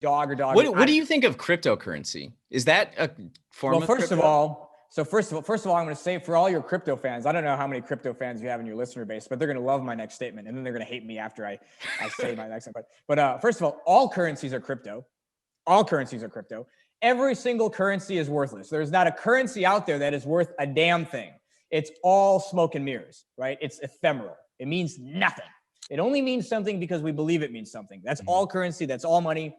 dog or dog. What do you think of cryptocurrency? Is that a form of first crypto? of all, first of all, I'm going to say for all your crypto fans, I don't know how many crypto fans you have in your listener base, but they're going to love my next statement, and then they're going to hate me after I say my next one. But first of all currencies are crypto. All currencies are crypto. Every single currency is worthless. There's not a currency out there that is worth a damn thing. It's all smoke and mirrors, right? It's ephemeral. It means nothing. It only means something because we believe it means something. That's all currency. That's all money.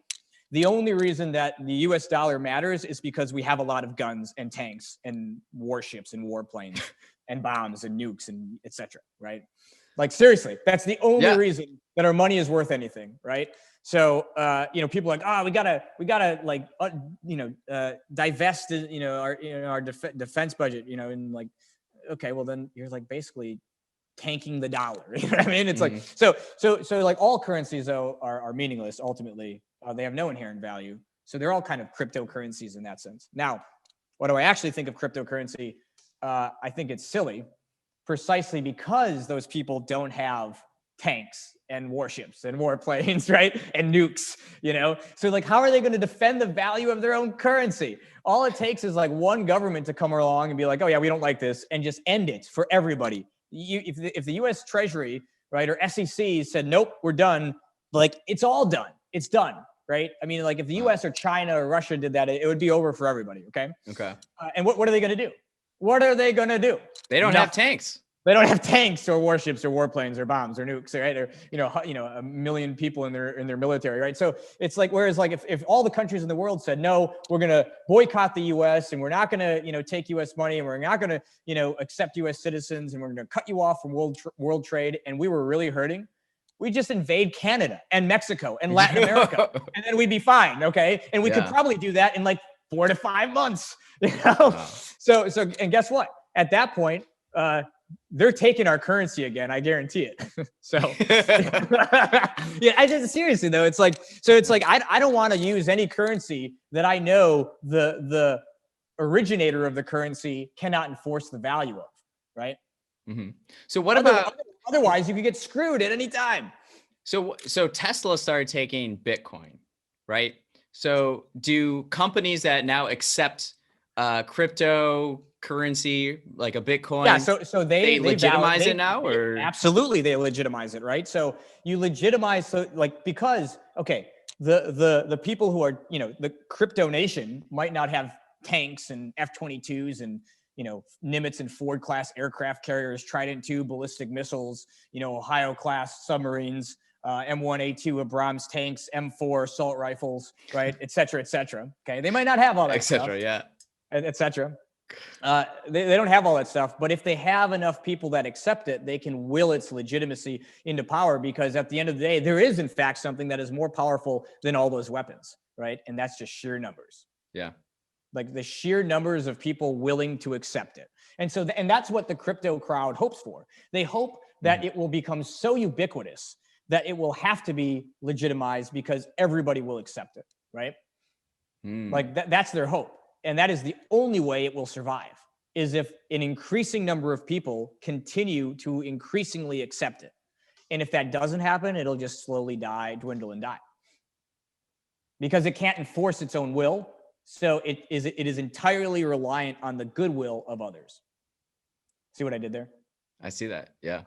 The only reason that the US dollar matters is because we have a lot of guns and tanks and warships and warplanes and bombs and nukes and et cetera, right? Like, seriously, that's the only reason that our money is worth anything, right? So, people are like, oh, we gotta like, divest, our defense budget, and like, okay, well then you're like basically tanking the dollar. You know what I mean? It's like, so like all currencies though are meaningless ultimately. They have no inherent value. So they're all kind of cryptocurrencies in that sense. Now, what do I actually think of cryptocurrency? I think it's silly precisely because those people don't have tanks and warships and warplanes, right? And nukes, So like, how are they going to defend the value of their own currency? All it takes is like one government to come along and be like, oh yeah, we don't like this, and just end it for everybody. If the US Treasury, right, or SEC said, nope, we're done, like it's all done. It's done, right? I mean, like if the US or China or Russia did that, it would be over for everybody, okay? Okay. And what are they going to do? What are they going to do? They don't have tanks. They don't have tanks or warships or warplanes or bombs or nukes, right? Or a million people in their military, right? So it's like, whereas like if all the countries in the world said, no, we're gonna boycott the U.S. and we're not gonna take U.S. money and we're not gonna accept U.S. citizens and we're gonna cut you off from world trade, and we were really hurting, we just invade Canada and Mexico and Latin America, and then we'd be fine, okay? And we could probably do that in like 4 to 5 months, Wow. So and guess what? At that point, they're taking our currency again. I guarantee it. So I just seriously though, it's like I don't want to use any currency that I know the originator of the currency cannot enforce the value of, right? Mm-hmm. So what about otherwise you could get screwed at any time. So Tesla started taking Bitcoin, right? So do companies that now accept cryptocurrency like a Bitcoin? Yeah, so they legitimize it now, or absolutely they legitimize it, right? So you legitimize, because the people who are the crypto nation might not have tanks and F-22s and Nimitz and Ford class aircraft carriers, Trident II ballistic missiles, Ohio class submarines, M1A2 Abrams tanks, M4 assault rifles, right, et cetera, et cetera. Okay, they might not have all that stuff, et cetera. They don't have all that stuff, but if they have enough people that accept it, they can will its legitimacy into power, because at the end of the day, there is in fact something that is more powerful than all those weapons, right? And that's just sheer numbers. Yeah. Like the sheer numbers of people willing to accept it. And so, and that's what the crypto crowd hopes for. They hope that it will become so ubiquitous that it will have to be legitimized because everybody will accept it, right? Like that's their hope. And that is the only way it will survive, is if an increasing number of people continue to increasingly accept it. And if that doesn't happen, it'll just slowly dwindle and die. Because it can't enforce its own will. So it is entirely reliant on the goodwill of others. See what I did there? I see that. Yeah.